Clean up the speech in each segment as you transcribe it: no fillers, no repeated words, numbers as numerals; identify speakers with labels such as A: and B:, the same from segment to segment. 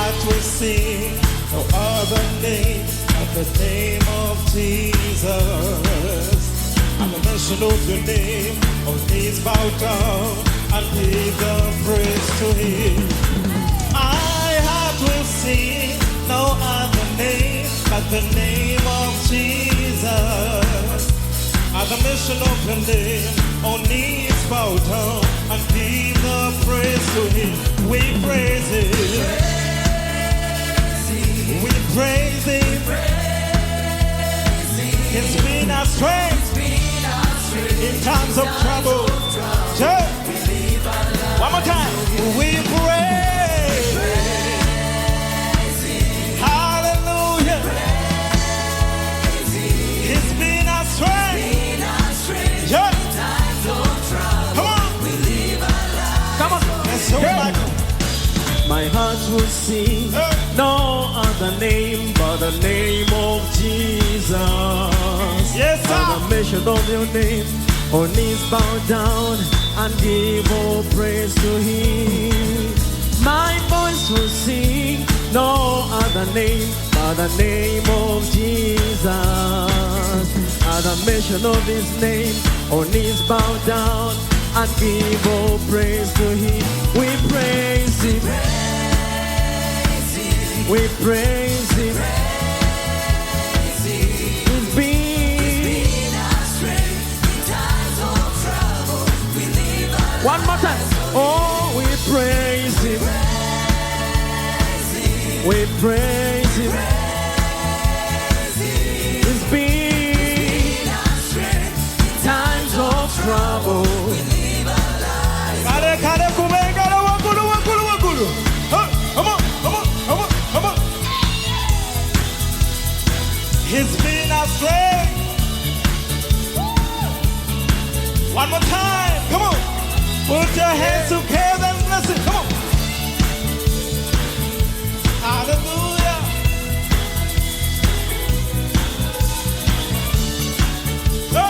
A: heart will sing no other name but the name of Jesus. At the mention of your name, all knees bow down and give the praise to Him. My heart will sing no other name but the name of Jesus. At the mention of your name, all knees bow down and give the praise to Him. We praise Him. We praise Him. It's been our strength in times of trouble. One more time. We praise. Hallelujah. It's been our strength. Come on.
B: My heart will sing no other name but the name of Jesus.
A: Yes, sir.
B: At the mention of your name, all knees bow down and give all praise to Him. My voice will sing no other name but the name of Jesus. At the mention of His name, all knees bow down and give all praise to Him. We praise Him. We praise Him. He's been our strength in times of trouble. We live our one more time. Oh, we praise Him. We praise Him. He's been our strength in times of trouble. We live our lives.
A: He's been our strength. One more time. Come on. Put your hands together and listen. Come on. Hallelujah. Go.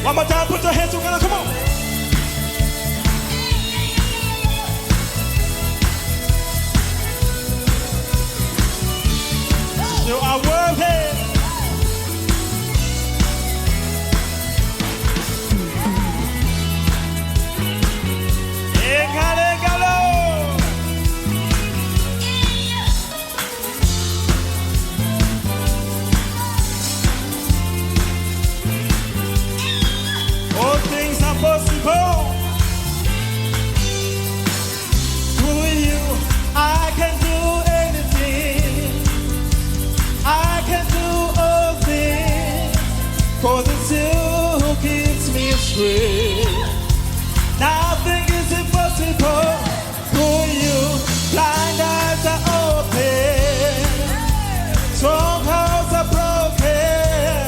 A: One more time, put your hands together, come on. You are worthy. All things are possible. Through you, I can do anything. I can do all things. 'Cause it's you who keeps me straight. Nothing is impossible. Through you, blind eyes are open. Strongholds are broken.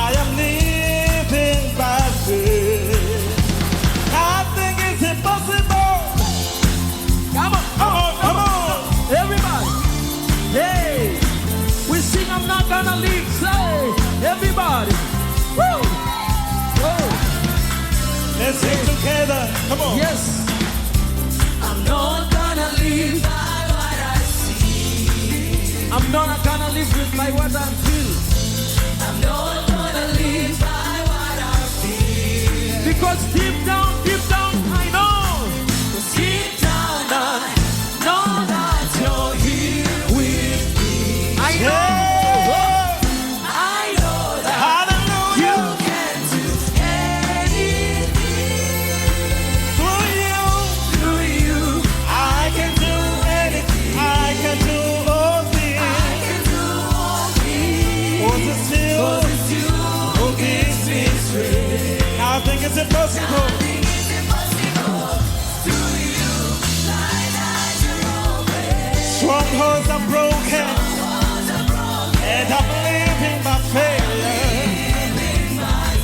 A: I am living by faith. Nothing is impossible.
B: Come on, come on, come on. Everybody. Hey, we sing I'm not gonna leave. Say, everybody. Woo. Whoa.
A: Let's sing together. Come on.
B: Yes. I'm not not gonna live with my what I feel.
C: I'm not gonna live by what I feel.
B: Because deep down, I know.
C: Deep down, I know that you're here with me.
B: I know.
C: I know that
A: Hallelujah.
C: you can do anything. Through you,
A: I can do anything. I can do all things.
C: I can do all things.
A: Was it still?
C: 'Cause it's you who gives me strength.
A: Nothing is impossible.
C: Nothing is impossible. Through you, blind eyes are open.
A: Strongholds are broken.
C: Walls are broken.
A: And I'm living by faith.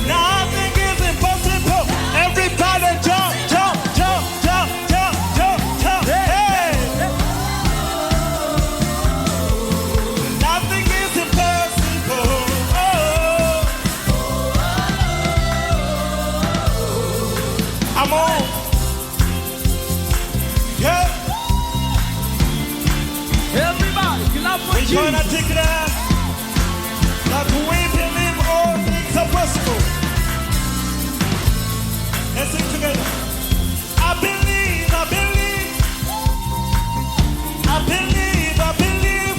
A: Nothing is impossible. Everybody jump, jump, jump, jump, jump, jump, jump. Hey! Nothing is impossible. Oh. I'm on. Yeah.
B: Everybody, clap for
A: We're gonna
B: Jesus.
A: declare that we believe all things are possible. Let's sing together. I believe, I believe, I believe, I believe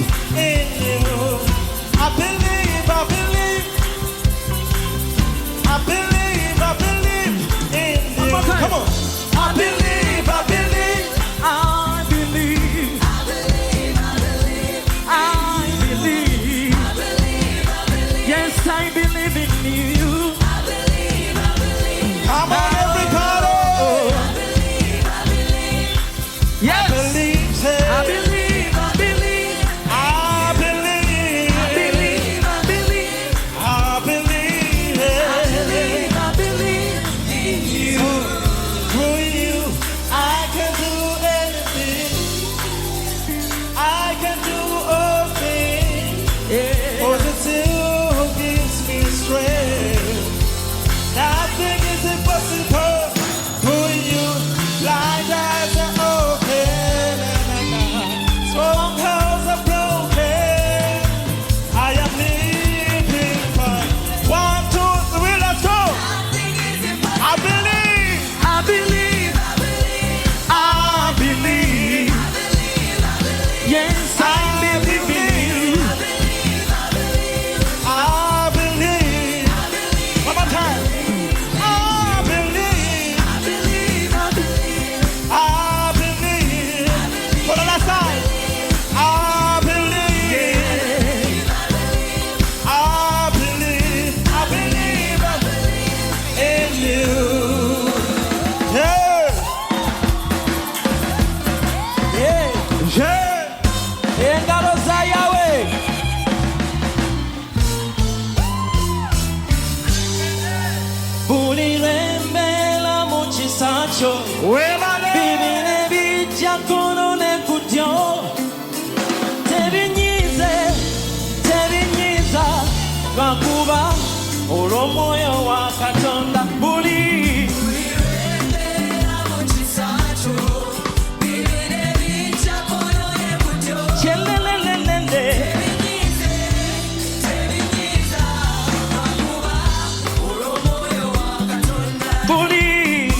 A: in you. I believe, I believe, I believe, I believe in you.
B: more time.
A: Come on. I believe, I believe.
B: I believe.
C: I believe, I believe,
B: I believe.
C: I believe, I believe,
B: Yes, I believe in you.
C: I believe, I believe,
A: Come on, everybody.
C: I believe, I believe,
B: Yes.
A: Believe, say.
B: I believe. I believe.
A: I believe.
B: I believe. I believe.
A: I believe.
B: I believe. I believe.
C: in you.
A: Through you, I can do anything. I can do all things.
B: Yeah.
A: For the two gives me strength. Nothing is impossible. Through you, blind eyes are open. Strongholds are broken. I am living for 1, 2, 3, let's go.
C: Nothing is impossible.
A: I believe.
B: I believe.
C: I believe,
A: I believe.
C: I believe, I believe,
B: Yes, I believe in you.
C: I believe, I believe,
A: I believe.
C: I believe,
A: One more time. I believe.
C: I believe, I believe,
A: I believe. For the last time. I believe. I believe. I believe. I believe in you. Yeah.
B: Yeah.
A: Yeah.
B: Engalo za Yahweh. Bulirembela mu kisacho. Bibine bijja kono ne kutyo. Tebinyiza lwakuba olw'omwoyo wa Katonda. Buli kyelelelelele. Buli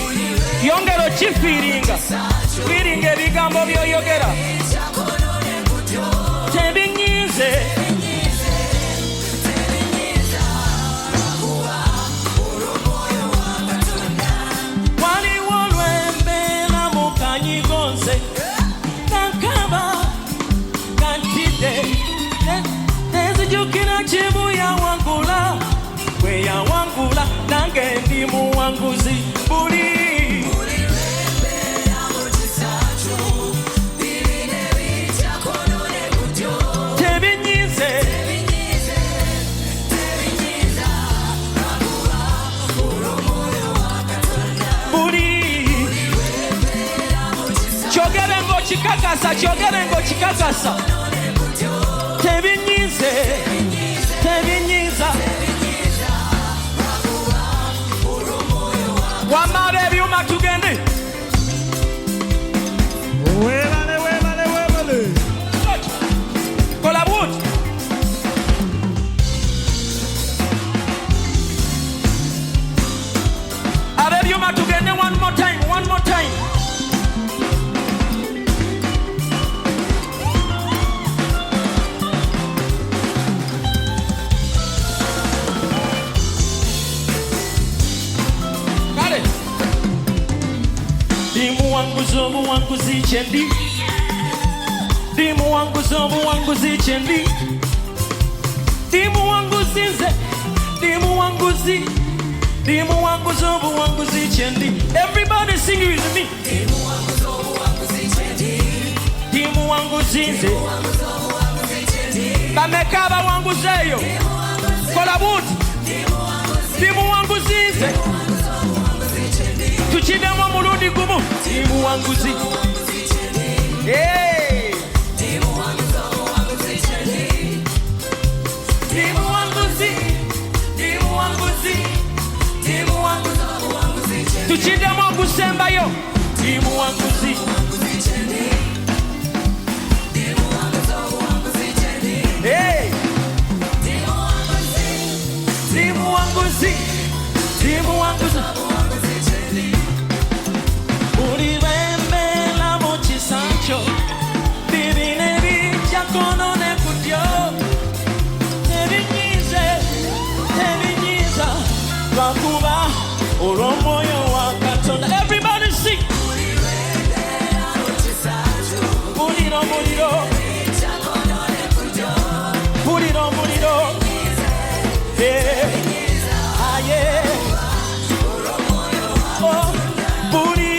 B: yongera okifiiringa. Fiiringa ebigambo by'oyogera. Tebinyize. Waliwo lwembeera mu kanyigo nze kankaba kantidde nezijukira kibu yawangula bwe yawangula nange ndi muwanguzi. Buli tebinyize. Buli kyogere ng'okikakasa, kyogere ng'okikakasa. Tebinyize. Tebinyiza. Wamala ebyuma tugende.
A: Webale, webale, webale.
B: Kola buti. Ndimuwanguzi omuwanguzi kyendi. Ndimuwanguzi omuwanguzi kyendi. Ndimuwanguzi nze. Ndimuwanguzi. Ndimuwanguzi omuwanguzi kyendi. Everybody sing with me.
C: Ndimuwanguzi omuwanguzi kyendi.
B: Ndimuwanguzi nze. Bameka abawanguzi eyo. Kola buti. Ndimuwanguzi nze. Tukiddemu omulundi gumu. Ndimuwanguzi. Hey. Ndimuwanguzi. Tukiddemu okusembayo. Ndimuwanguzi. Hey. Ndimuwanguzi. Ulibembela mu kisancho. Bibine bijja kono ne kudyo. Tebinyiza lwakuba olw'omwoyo wa Katonda. Everybody sing. Muliro muliro. Muliro muliro. Yeah. Ah yeah. Oh, buli.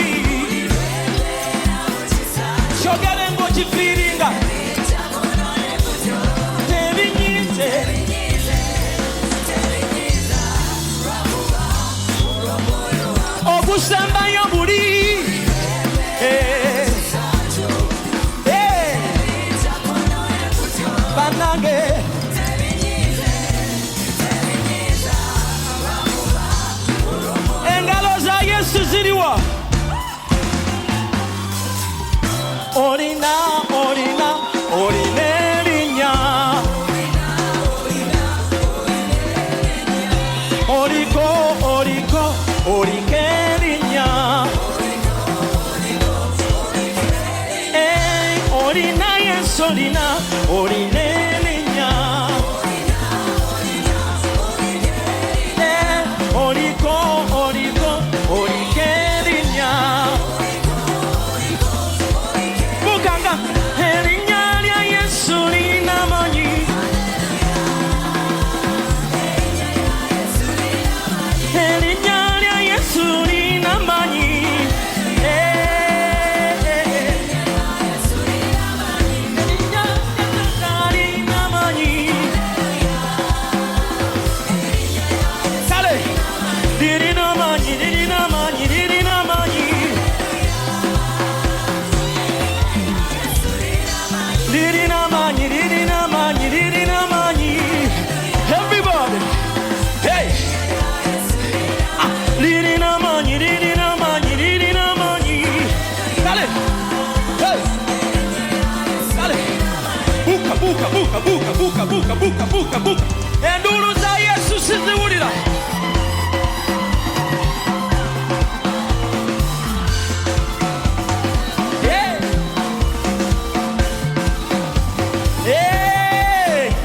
B: Shogere ngokifiringa. Tebinyize. Okusembayo buli. Eh. Eh. Banange. Engalo za Yesu ziriwa. Olina erinnya. Oliko erinnya. Olina Yesu olina erinnya. Oliko erinnya. Bukanga erinnya lya Yesu lina manyi. Erinnya lya Yesu lina manyi. Erinnya lina manyi. Kale lirina manyi. Lirina manyi. Everybody. Hey. Lirina manyi. Kale. Hey. Kale. Buka. Enduru za Yesu siziwulira.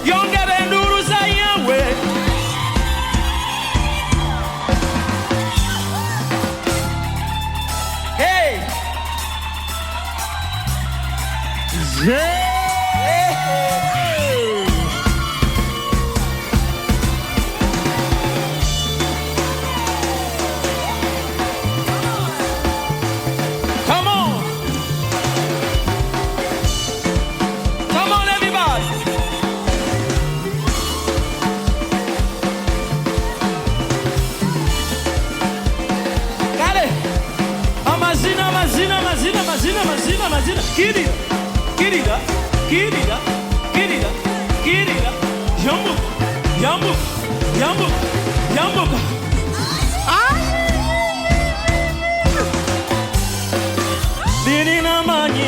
B: Yongera enduru za Yahwe. Hey. Come on, everybody. Kale. Amazina. Kirida. Yambuka. Lirina manyi.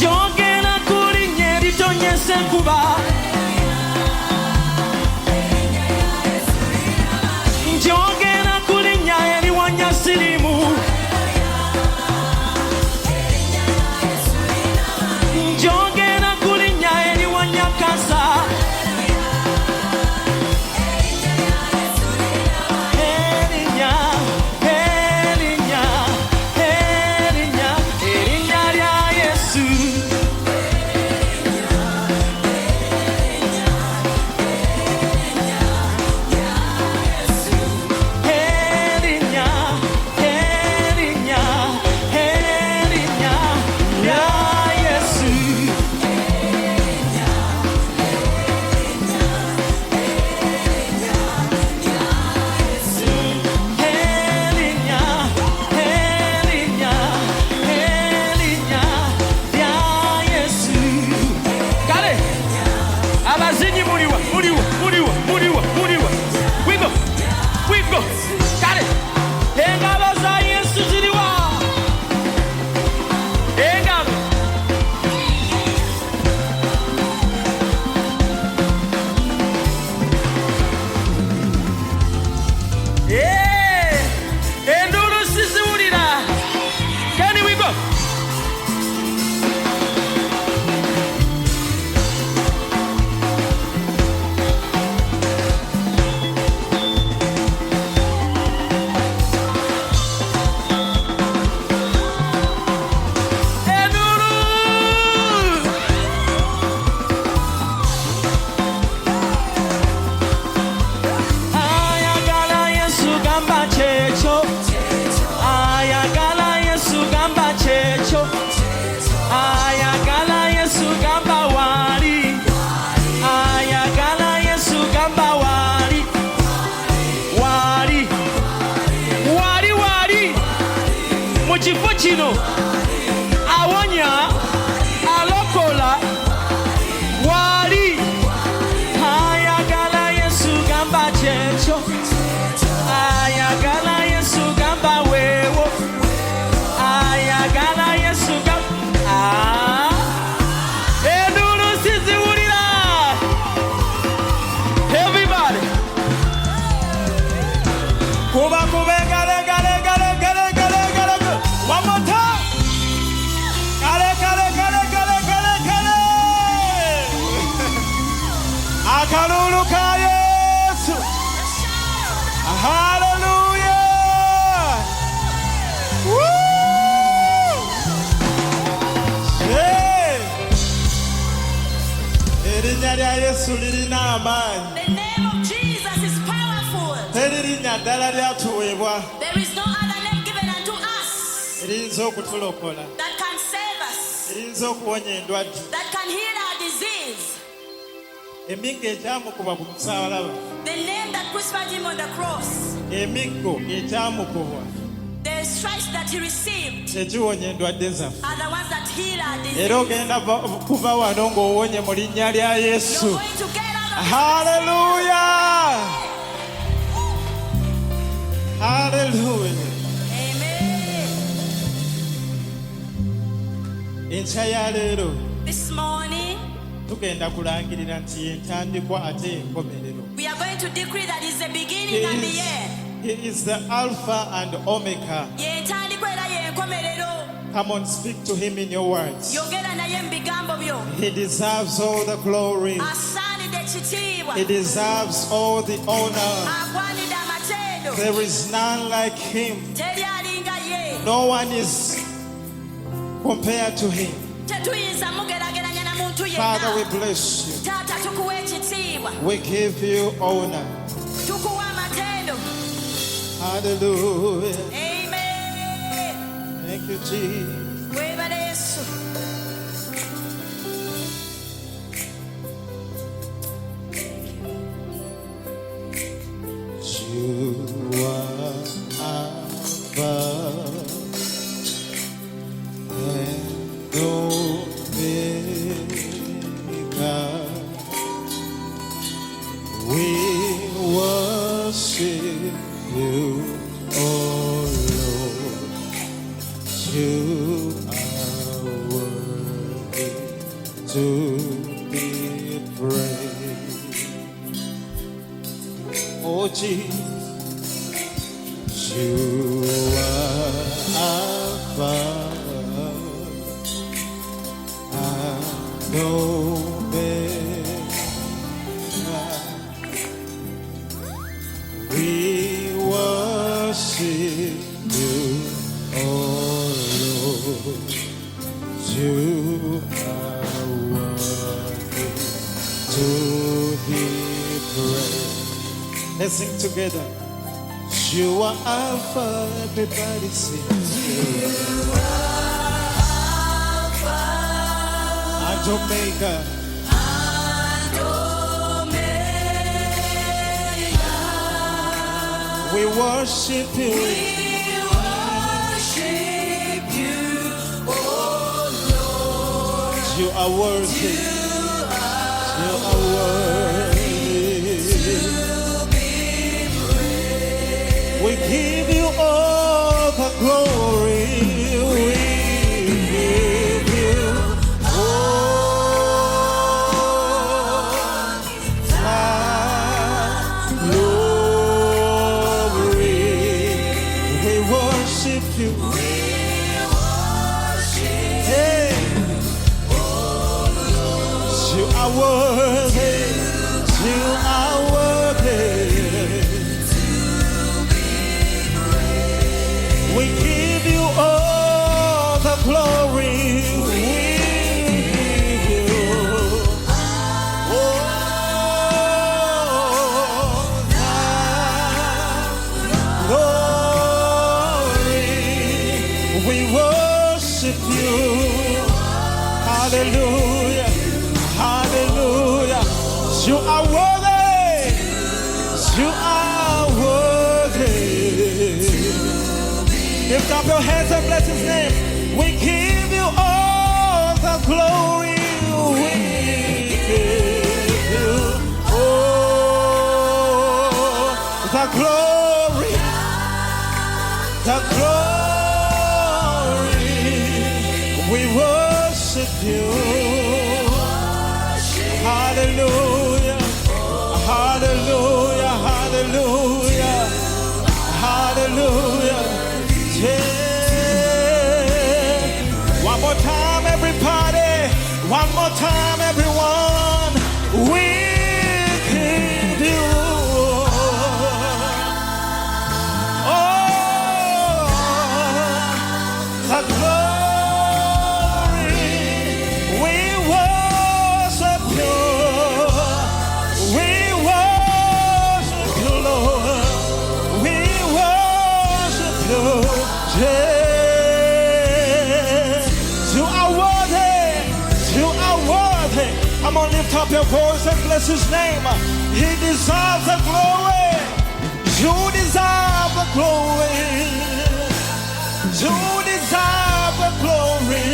B: Jogena kino awonya alokola wali ayagala Yesu gamba checho ayagala Yesu gamba wewo ayagala Yesu gamba edulu siziwulira everybody kuba kube gale one more time gale akalulu ka Yesu hallelujah woo erinya lya Yesu lirina amaanyi.
C: The name of Jesus is powerful.
B: Teririnya ddala lyatuweebwa
C: There is no other name given unto us
B: eriyinza okutulokola
C: that can save us,
B: eriyinza okuwonya endwadde
C: that can heal our disease.
B: emiggo ekyamukuba ku musaalaba
C: The name that crucified him on the cross,
B: emiggo ekyamukubwa
C: the stripes that he received
B: kyekiwonya endwadde zaffe
C: are the ones that heal our disease.
B: era ogenda kuva wano ng'owonye mu linnya lya
C: You're
B: Yesu.
C: going to get out of
B: Hallelujah! Hallelujah!
C: Amen.
B: Enkya ya leero
C: This morning,
B: tugenda kulangirira nti yentandikwa ate enkomerero.
C: we are going to decree that it's the beginning and the end.
B: He is the Alpha and Omega.
C: Yentandikwa era yenkomerero.
B: Come on, speak to him in your words.
C: Yogera naye mu bigambo byo.
B: He deserves all the glory.
C: Asaanidde ekitiibwa.
B: He deserves all the honor.
C: Agwanidde amateedo.
B: There is none like him.
C: Teri alinga ye.
B: No one is compared to him.
C: Tetuyinza mugerageranya na muntu
B: Father, we
C: yenna.
B: bless you.
C: Taata tukuwa ekitiibwa.
B: We give you honor.
C: Tukuwa amateedo.
B: Hallelujah.
C: Amen.
B: Thank you, Jesus.
C: Weebale Yesu.
B: You are Alpha and Omega. We worship you, oh Lord. You are worthy to be praised. Oh Jesus, you are Alpha and Omega. We worship you, oh Lord. You are worthy to be praised. Let's sing together. You are Alpha, everybody sing. You are Alpha and Omega. We worship you. You are worthy. You are worthy. We give you all the glory. We give you all the glory. We worship you. Hey. You are worthy. You are worthy. We give you all the glory. We give you all the glory. We worship you. Hallelujah. Hallelujah. You are worthy. You are worthy.
A: Lift up your hands and bless his name. We give you all the glory. We give you all the glory. The glory. We worship you. Hallelujah. Hallelujah. Hallelujah. Hallelujah. Yeah. One more time, everybody. One more time, everyone. We give you all the glory. We worship you. We worship you, Lord. We worship you. Yeah. You are worthy. You are worthy. Come on, lift up your voice and bless his name. He deserves the glory. You deserve the glory. You deserve the glory.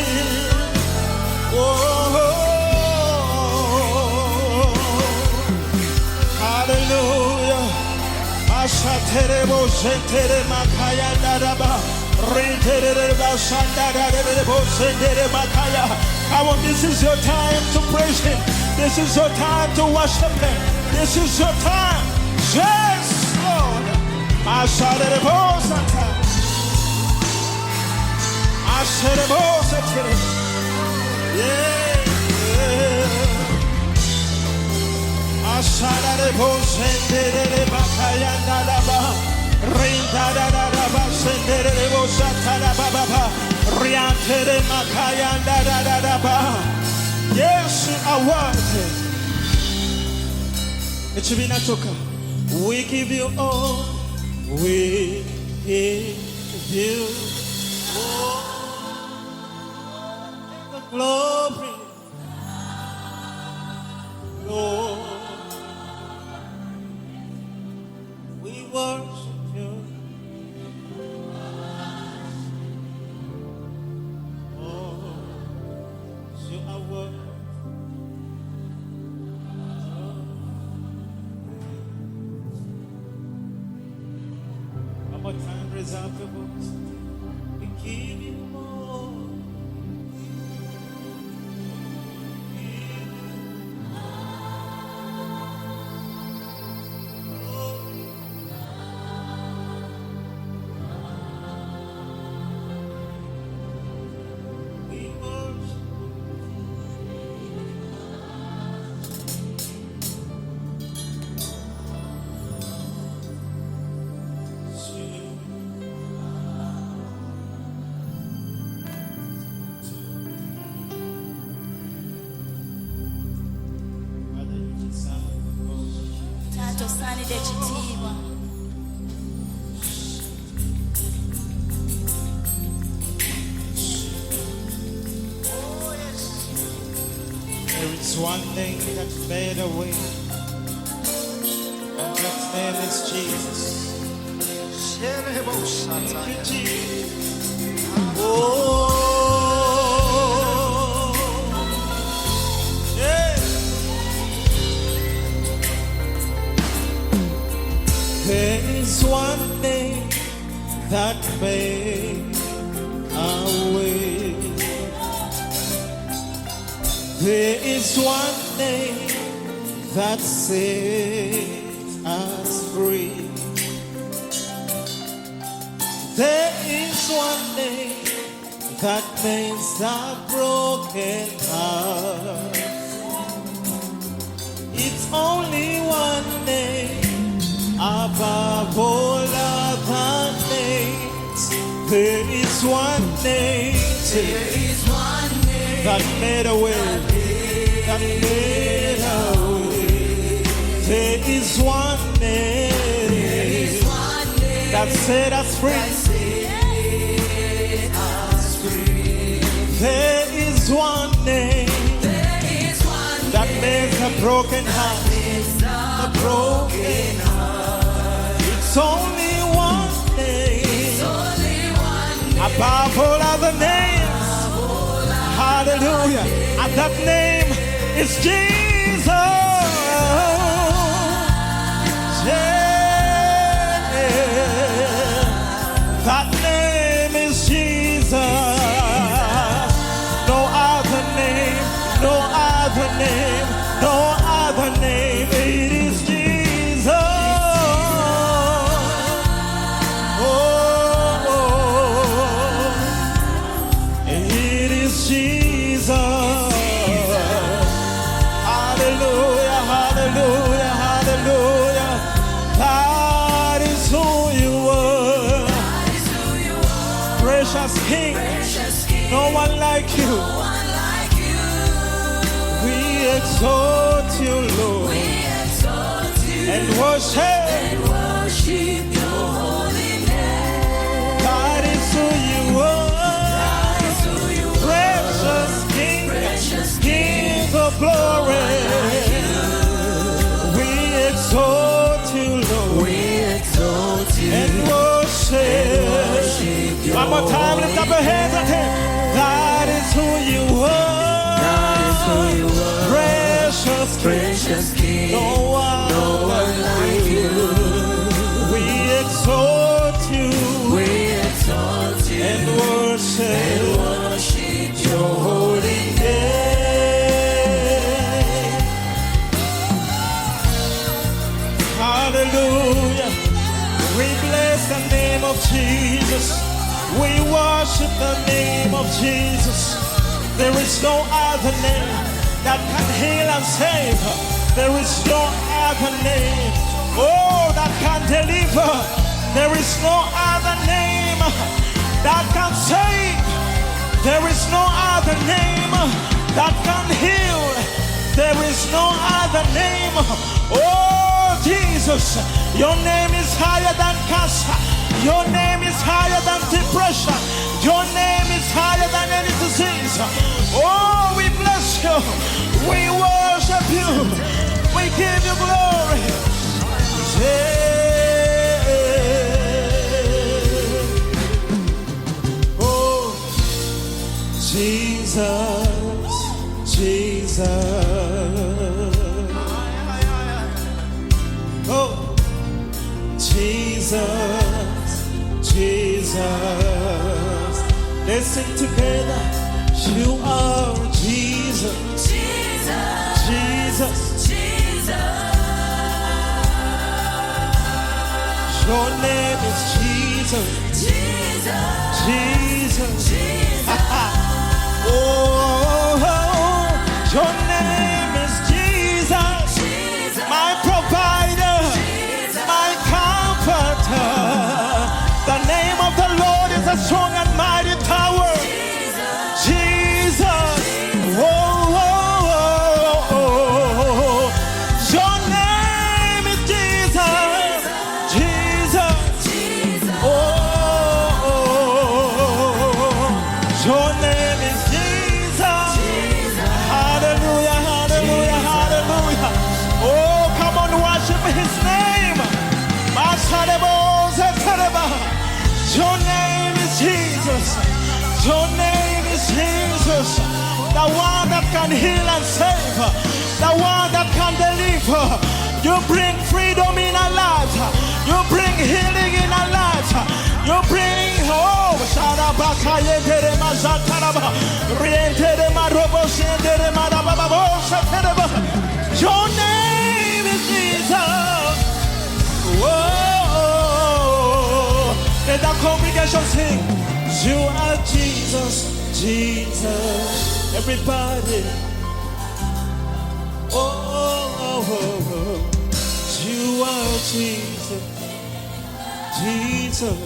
A: Oh, hallelujah. Ashaterebo sentere makaya daraba. Rintereba sandarebo sentere makaya. Come on, this is your time to praise him. This is your time to worship him. This is your time. Yes, Lord. Ashaterebo santa. Ashaterebo sentere. Yeah. Ashaterebo sentere makaya daraba. Rintaraba senterebo sataraba baba. Riantere makaya daraba. Yes, you are worthy. It should be natural. We give you all. We give you all the glory, Lord. We worship you. Oh, you are worthy. One more time, raise up your voice. We give you more. We worship.
D: Tato sani de chitiba.
A: There is one name that made a way, and that name is Jesus. Thank you, Jesus. Oh, yeah. There is one name that made a way. There is one name that sets us free. There is one name that mends a broken heart. It's only one name above all other names. There is one name.
C: There is one name
A: That made a way. That made a way. There is one name.
C: There is one name
A: That set us free.
C: that set us free.
A: There is one name
C: There is one
A: that
C: name
A: makes a broken heart.
C: is a broken heart.
A: It's only one name
C: It's only one
A: Above all other names. Hallelujah. And that name is Jesus. Yeah. That name is Jesus. No other name, no other name, no other name. It is Jesus. Jesus. Hallelujah, hallelujah, hallelujah. That is who you are. Precious King. No one like you. We exalt you, Lord. And worship your holy name. That is who you are. King of glory, we exalt you, Lord. We exalt you and worship you. One more time, lift up your hands at him. That is who you are. That is who you are. Precious King. No one like you. We exalt you. We exalt you and worship your holy name. Hallelujah. We bless the name of Jesus. We worship the name of Jesus. There is no other name that can heal and save. There is no other name, oh, that can deliver. There is no other name that can save. There is no other name that can heal. There is no other name. Oh, Jesus, your name is higher than cancer. Your name is higher than depression. Your name is higher than any disease. Oh, we bless you. We worship you. We give you glory. Yeah. Oh, Jesus, Jesus. Oh, Jesus, Jesus. Let's sing together. You are Jesus, Jesus, Jesus, Jesus. Your name is Jesus, Jesus, Jesus, Jesus. Oh, your name is Jesus, Jesus. My provider, Jesus. My comforter. The name of the Lord is a strong and mighty tower. Jesus. Oh, oh, oh, oh. Your name is Jesus. Jesus. Oh, oh, oh. Your name is Jesus. Hallelujah, hallelujah, hallelujah. Oh, come on, worship his name. Your name is Jesus. Your name is Jesus. The one that can heal and save. The one that can deliver. You bring freedom in our lives. You bring healing in our lives. You bring hope. Your name is Jesus. Whoa. Let the congregation sing. You are Jesus, Jesus. Everybody. Oh, oh, oh, oh. You are Jesus, Jesus.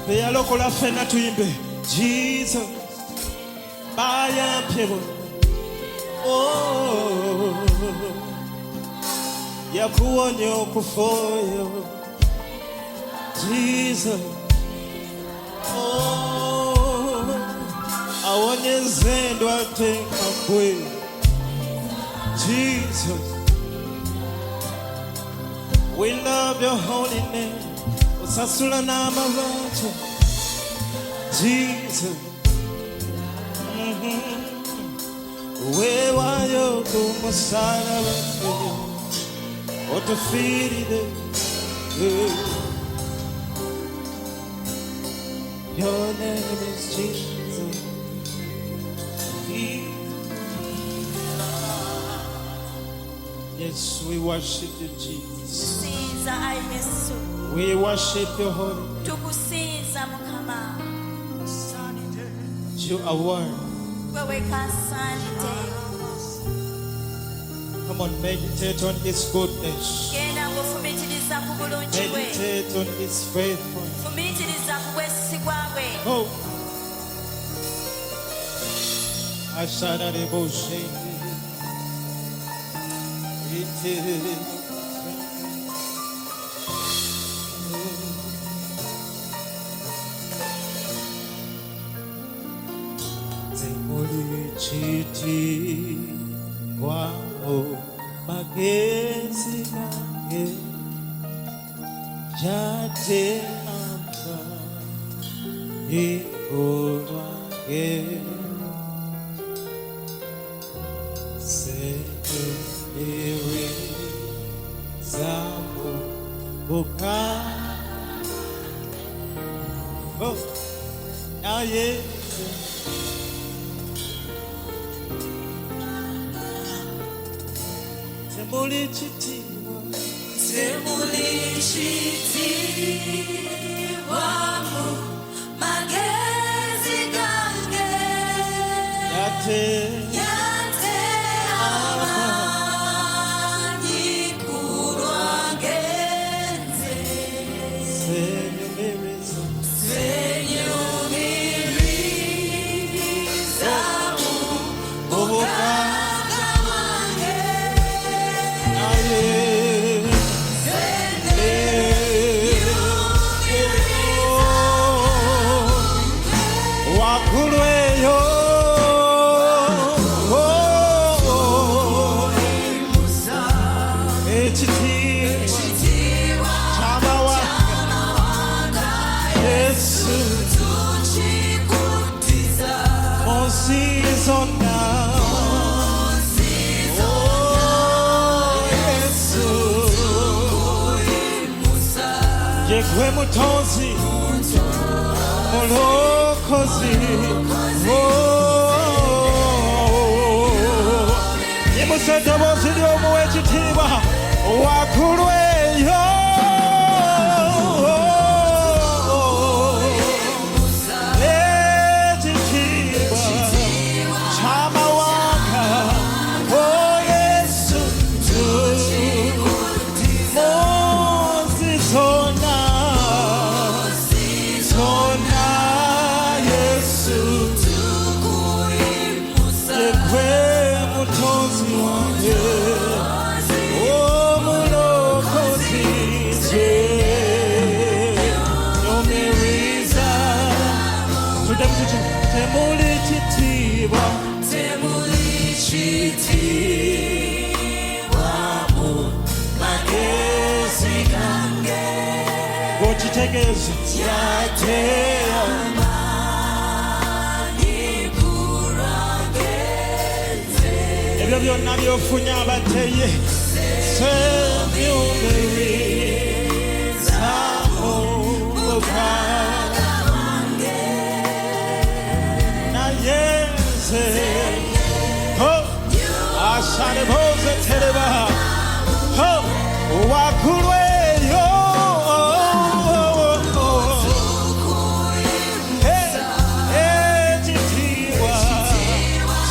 A: Beyaloko la fena tuimbe. Jesus. Baya piebo. Oh. Yakuonyo kufoyo. Jesus. Oh. Awonye zendo atenka kwe. Jesus. We love your holy name. Sasula n'amabanja Jesus weewayo ku musaalaba otufiirire Your name is Jesus. Yes, we worship you, Jesus.
D: Kusinza ayi Yesu.
A: We worship your holy name.
D: Tukusinza Mukama.
A: You are worthy.
D: Wewe kasanite.
A: Come on, meditate on His goodness.
D: Genda ng'ofumiitiriza ku bulungi bwe.
A: Meditate on His faithfulness.
D: Fumiitiriza ku bwesigwa bwe.
A: Oh, Ashana Reboshe. Chiti wao magezi gange jate amka ikolwange sekewe zamo boka oh aye Temuli chitiwa mu magezi gange yate amanyi kulwangenze senyumiriza mu obukanga bwange Wakulweyo ekitiibwa ky'amawanga Yesu tukikuddiza mu nsi zonna Yesu ye gwe mutonzi Mulokozi Yemusete bosiri omuwa ekitiibwa wakulweyo ekitiibwa ky'amawanga Yesu tukikuddiza munsi zonna Temuli chitiwa mu magezi gange Gochitegeze yate amanyi kulwangenze Ebyo byonna byofunye abateye sebyumiriza mu bukanga bwange Nayeze Ashane boze tereba wakulweyo ekitiibwa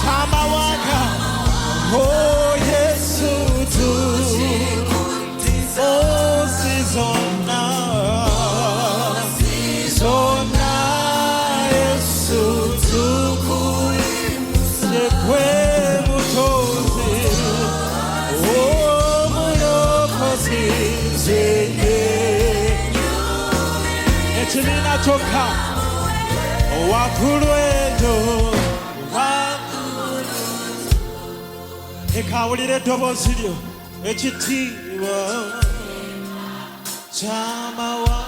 A: ky'amawanga Yesu tukikuddiza munsi zonna Yesu tukikuddiza ye gwe mutonzi omulokozi ekibiina kyokka wakulweyo ekawulira eddoboozi lyo ekitiibwa ky'amawanga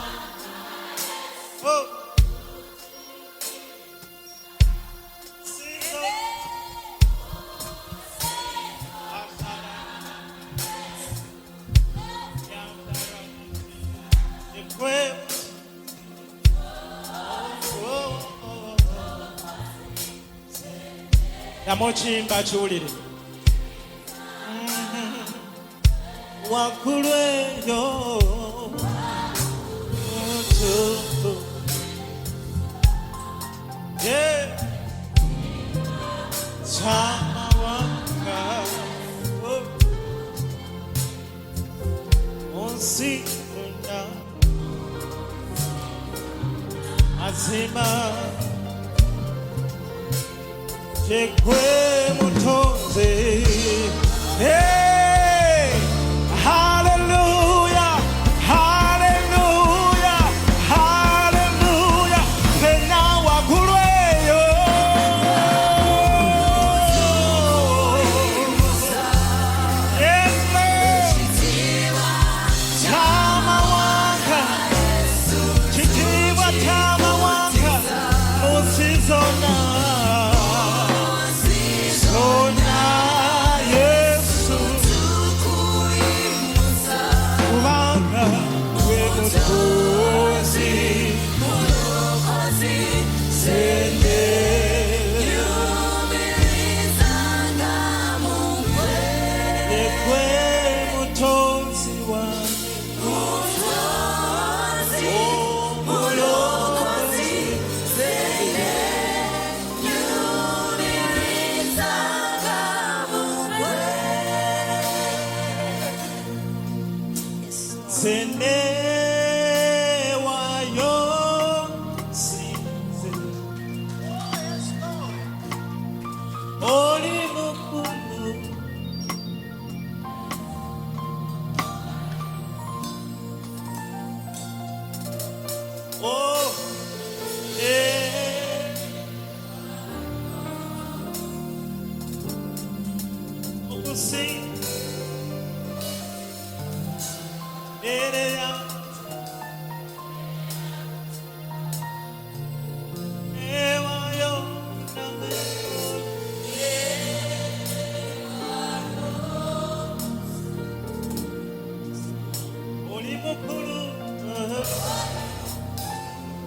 A: Oh. Yamochimba chulire wakulweyo yeah chama wanga onsikuna azima Chekwe mutonze hey hallelujah hallelujah hallelujah pena wakulweyo yes chama wanga chitiwa chama wanga usizona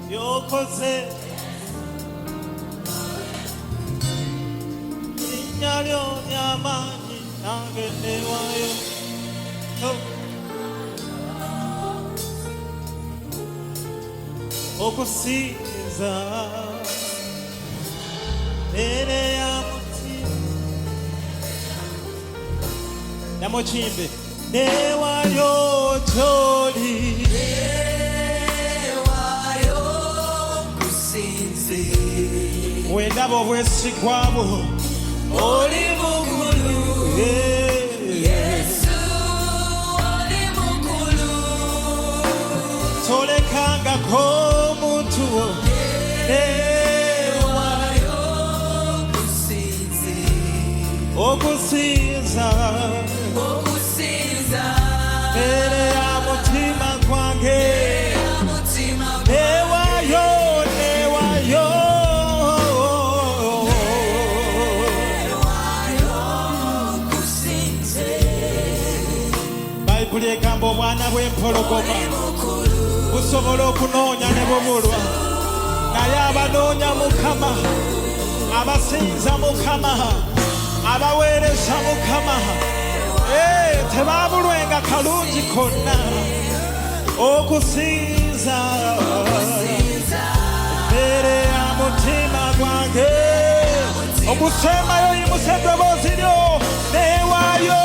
A: Yokoze Inyalyo nyamani nangene wayo Okusiza Nere ya mutima Namochimbe Newayo choli Wendabo bwesi kwabo oli mukulu Yesu oli mukulu tolekanga ko muntu newayo okusinza mbere ya mutima gwange newayo Kuliegamba obwana bw'empologoma busobola okunoonya ne bubulwa naye abanoonya Mukama abasinza Mukama abaweereza Mukama tebaabulwenga kalungi konna okusinza mbere ya mutima gwange okusemayo yimuse eddoboozi lyo newayo